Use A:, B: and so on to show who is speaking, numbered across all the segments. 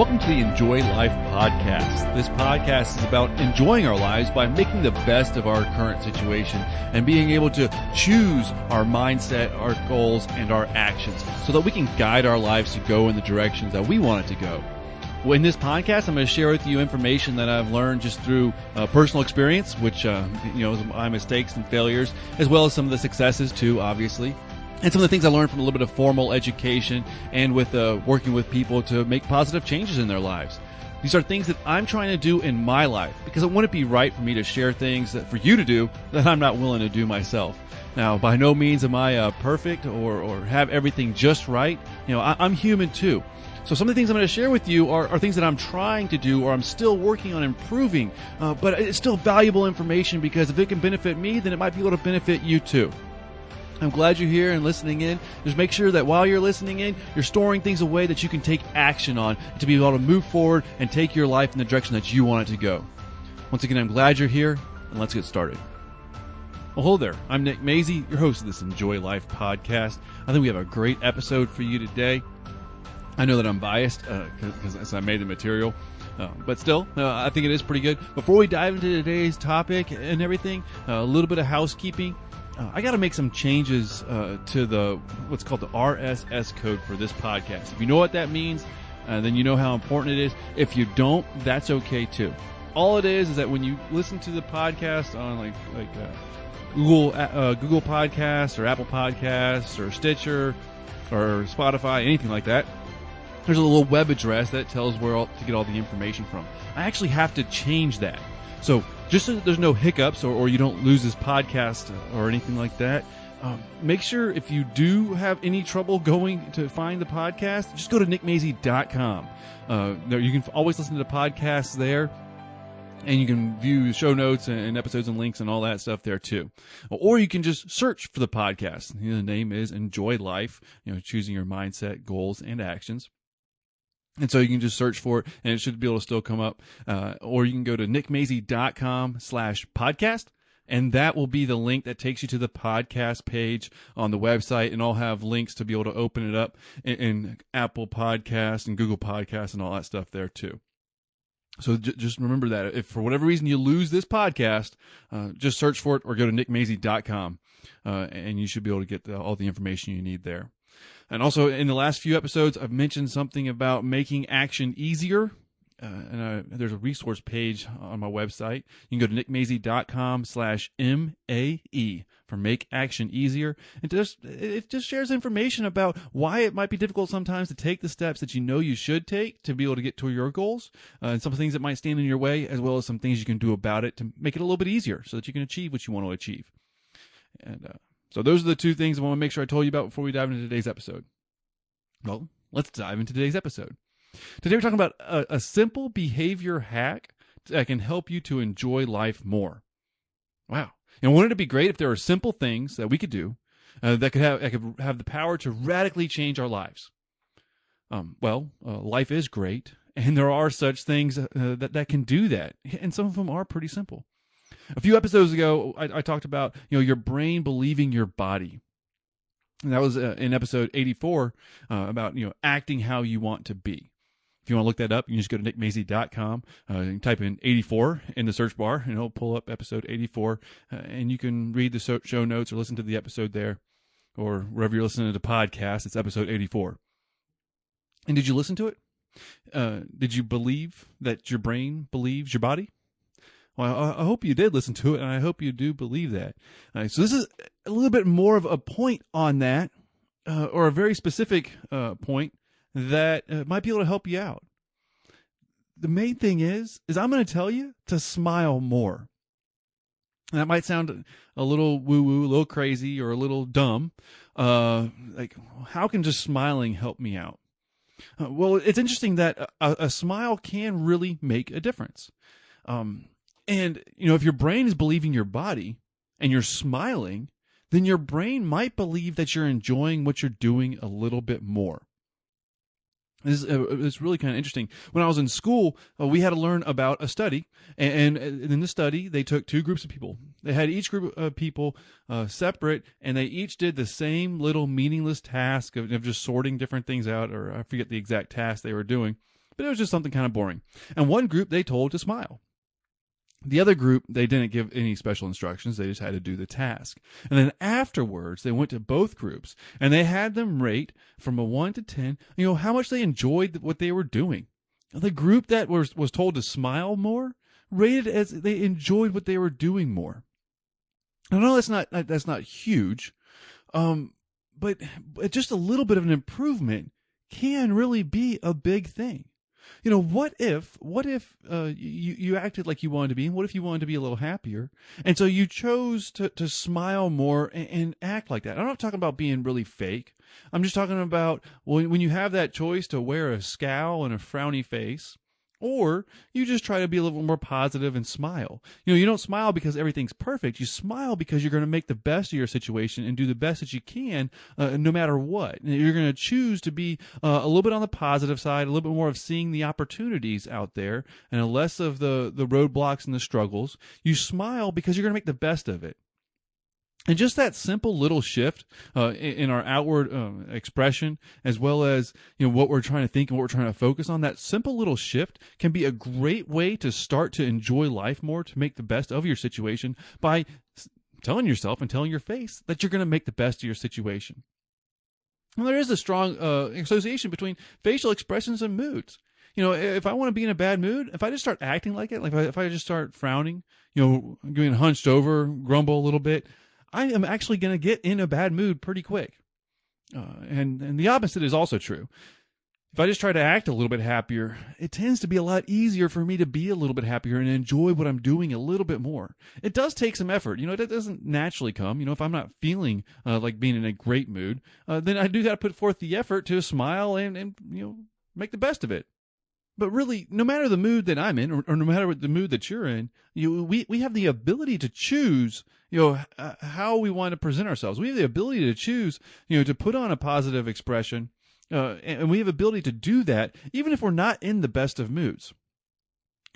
A: Welcome to the Enjoy Life podcast. This podcast is about enjoying our lives by making the best of our current situation and being able to choose our mindset, our goals, and our actions so that we can guide our lives to go in the directions that we want it to go. Well, in this podcast, I'm going to share with you information that I've learned just through personal experience, which, my mistakes and failures, as well as some of the successes too, obviously. And some of the things I learned from a little bit of formal education and with working with people to make positive changes in their lives. These are things that I'm trying to do in my life because it wouldn't be right for me to share things that for you to do that I'm not willing to do myself. Now, by no means am I perfect or have everything just right. I'm human too. So some of the things I'm going to share with you are things that I'm trying to do or I'm still working on improving, but it's still valuable information because if it can benefit me, then it might be able to benefit you too. I'm glad you're here and listening in. Just make sure that while you're listening in, you're storing things away that you can take action on to be able to move forward and take your life in the direction that you want it to go. Once again, I'm glad you're here, and let's get started. Well, hello there. I'm Nick Mazie, your host of this Enjoy Life podcast. I think we have a great episode for you today. I know that I'm biased because I made the material. But still, I think it is pretty good. Before we dive into today's topic and everything, a little bit of housekeeping. I got to make some changes to what's called the RSS code for this podcast. If you know what that means, then you know how important it is. If you don't, that's okay too. All it is that when you listen to the podcast on like Google Podcasts or Apple Podcasts or Stitcher or Spotify, anything like that, there's a little web address that tells where to get all the information from. I actually have to change that. So just so that there's no hiccups or you don't lose this podcast or anything like that, make sure if you do have any trouble going to find the podcast, just go to nickmazie.com. You can always listen to the podcasts there, and you can view show notes and episodes and links and all that stuff there too. Or you can just search for the podcast. The name is Enjoy Life, choosing your mindset, goals, and actions. And so you can just search for it, and it should be able to still come up. Or you can go to nickmazie.com/podcast, and that will be the link that takes you to the podcast page on the website, and I'll have links to be able to open it up in Apple Podcasts and Google Podcasts and all that stuff there too. So just remember that. If for whatever reason you lose this podcast, just search for it or go to nickmazie.com, and you should be able to get all the information you need there. And also, in the last few episodes, I've mentioned something about making action easier. There's a resource page on my website. You can go to nickmazie.com/MAE for Make Action Easier. It just shares information about why it might be difficult sometimes to take the steps that you know you should take to be able to get to your goals, and some things that might stand in your way, as well as some things you can do about it to make it a little bit easier so that you can achieve what you want to achieve. And so those are the two things I want to make sure I told you about before we dive into today's episode. Well, let's dive into today's episode. Today we're talking about a simple behavior hack that can help you to enjoy life more. Wow. And wouldn't it be great if there were simple things that we could do that could have the power to radically change our lives? Life is great, and there are such things that can do that, and some of them are pretty simple. A few episodes ago, I talked about your brain believing your body. And that was in episode 84 about acting how you want to be. If you want to look that up, you can just go to nickmazie.com. You can type in 84 in the search bar, and it'll pull up episode 84. And you can read the show notes or listen to the episode there, or wherever you're listening to the podcast. It's episode 84. And did you listen to it? Did you believe that your brain believes your body? Well, I hope you did listen to it, and I hope you do believe that. So this is a little bit more of a point on that, or a very specific point that might be able to help you out. The main thing is I'm going to tell you to smile more. And that might sound a little woo-woo, a little crazy, or a little dumb. Like, how can just smiling help me out? Well, it's interesting that a smile can really make a difference. And, if your brain is believing your body and you're smiling, then your brain might believe that you're enjoying what you're doing a little bit more. It's really kind of interesting. When I was in school, we had to learn about a study. And in the study, they took two groups of people. They had each group of people separate, and they each did the same little meaningless task of just sorting different things out, or I forget the exact task they were doing. but it was just something kind of boring. And one group they told to smile. The other group, they didn't give any special instructions. They just had to do the task. And then afterwards, they went to both groups and they had them rate from a 1 to 10, how much they enjoyed what they were doing. The group that was told to smile more rated as they enjoyed what they were doing more. I know that's not huge, but just a little bit of an improvement can really be a big thing. What if you acted like you wanted to be, and what if you wanted to be a little happier? And so you chose to smile more and act like that. I'm not talking about being really fake. I'm just talking about when you have that choice to wear a scowl and a frowny face, or you just try to be a little more positive and smile. You don't smile because everything's perfect. You smile because you're going to make the best of your situation and do the best that you can, no matter what. You're going to choose to be a little bit on the positive side, a little bit more of seeing the opportunities out there, and less of the roadblocks and the struggles. You smile because you're going to make the best of it. And just that simple little shift in our outward expression, as well as what we're trying to think and what we're trying to focus on, that simple little shift can be a great way to start to enjoy life more, to make the best of your situation by telling yourself and telling your face that you're going to make the best of your situation. Well, there is a strong association between facial expressions and moods. If I want to be in a bad mood, if I just start acting like it, like if I just start frowning, getting hunched over, grumble a little bit, I am actually going to get in a bad mood pretty quick. And the opposite is also true. If I just try to act a little bit happier, it tends to be a lot easier for me to be a little bit happier and enjoy what I'm doing a little bit more. It does take some effort. It doesn't naturally come. If I'm not feeling like being in a great mood, then I do got to put forth the effort to smile and make the best of it. But really, no matter the mood that I'm in, or no matter what the mood that you're in, we have the ability to choose, how we want to present ourselves. We have the ability to choose, to put on a positive expression, and we have the ability to do that even if we're not in the best of moods.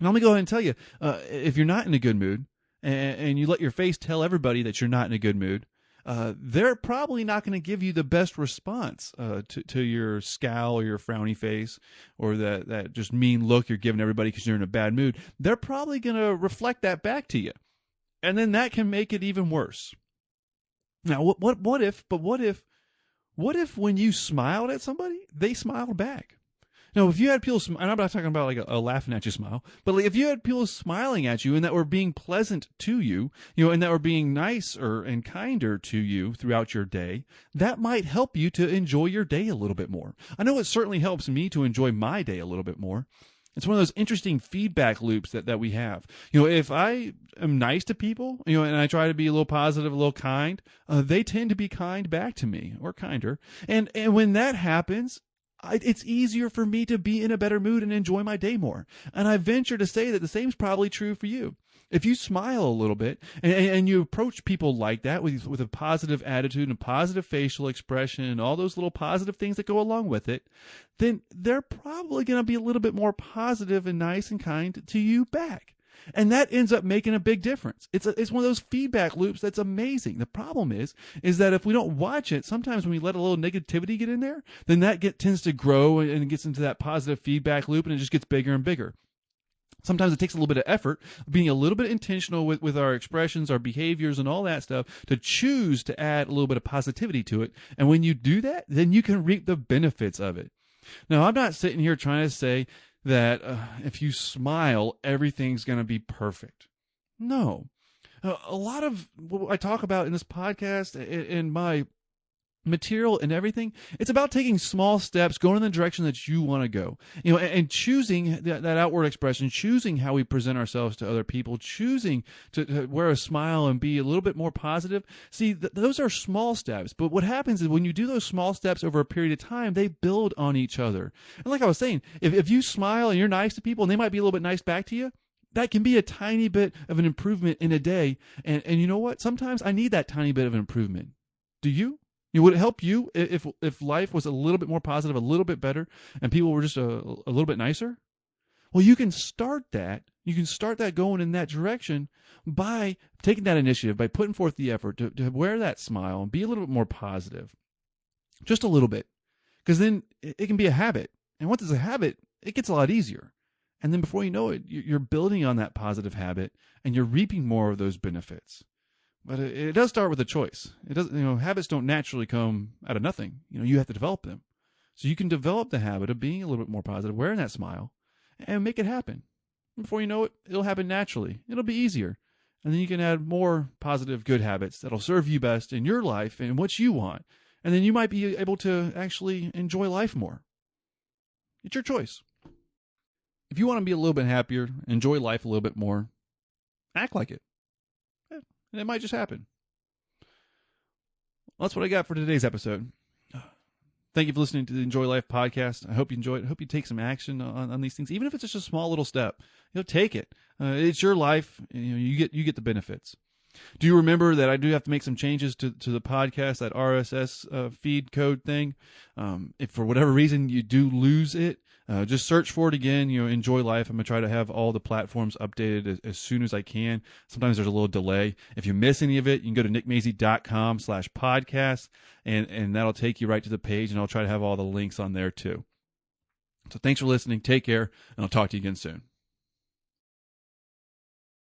A: Now, let me go ahead and tell you, if you're not in a good mood, and you let your face tell everybody that you're not in a good mood, they're probably not going to give you the best response to your scowl or your frowny face, or that just mean look you're giving everybody because you're in a bad mood. They're probably going to reflect that back to you, and then that can make it even worse. Now, what if when you smiled at somebody, they smiled back? Now, if you had people, and I'm not talking about like a laughing at you smile, but like if you had people smiling at you and that were being pleasant to you, and that were being nicer and kinder to you throughout your day, that might help you to enjoy your day a little bit more. I know it certainly helps me to enjoy my day a little bit more. It's one of those interesting feedback loops that we have. If I am nice to people, and I try to be a little positive, a little kind, they tend to be kind back to me, or kinder. And when that happens, it's easier for me to be in a better mood and enjoy my day more. And I venture to say that the same is probably true for you. If you smile a little bit and you approach people like that with a positive attitude and a positive facial expression and all those little positive things that go along with it, then they're probably going to be a little bit more positive and nice and kind to you back. And that ends up making a big difference. It's one of those feedback loops that's amazing. The problem is that if we don't watch it, sometimes when we let a little negativity get in there, then that tends to grow and gets into that positive feedback loop, and it just gets bigger and bigger. Sometimes it takes a little bit of effort, being a little bit intentional with our expressions, our behaviors, and all that stuff, to choose to add a little bit of positivity to it. And when you do that, then you can reap the benefits of it. Now, I'm not sitting here trying to say that if you smile, everything's going to be perfect. No. A lot of what I talk about in this podcast, in my material and everything, it's about taking small steps, going in the direction that you want to go, and choosing that outward expression, choosing how we present ourselves to other people, choosing to wear a smile and be a little bit more positive. See, those are small steps, but what happens is when you do those small steps over a period of time, they build on each other. And like I was saying, if you smile and you're nice to people and they might be a little bit nice back to you, that can be a tiny bit of an improvement in a day. And you know what? Sometimes I need that tiny bit of an improvement. Do you? Would it help you if life was a little bit more positive, a little bit better, and people were just a little bit nicer? Well, you can start that. You can start that going in that direction by taking that initiative, by putting forth the effort to wear that smile and be a little bit more positive. Just a little bit. Because then it can be a habit. And once it's a habit, it gets a lot easier. And then before you know it, you're building on that positive habit and you're reaping more of those benefits. But it does start with a choice. It doesn't, habits don't naturally come out of nothing. You have to develop them. So you can develop the habit of being a little bit more positive, wearing that smile, and make it happen. Before you know it, it'll happen naturally. It'll be easier. And then you can add more positive, good habits that'll serve you best in your life and what you want. And then you might be able to actually enjoy life more. It's your choice. If you want to be a little bit happier, enjoy life a little bit more, act like it. And it might just happen. Well, that's what I got for today's episode. Thank you for listening to the Enjoy Life podcast. I hope you enjoy it. I hope you take some action on these things, even if it's just a small little step. Take it. It's your life. You get the benefits. Do you remember that I do have to make some changes to the podcast, that RSS feed code thing? If for whatever reason you do lose it, just search for it again. Enjoy Life. I'm going to try to have all the platforms updated as soon as I can. Sometimes there's a little delay. If you miss any of it, you can go to nickmazy.com/podcast, and that'll take you right to the page, and I'll try to have all the links on there too. So thanks for listening. Take care, and I'll talk to you again soon.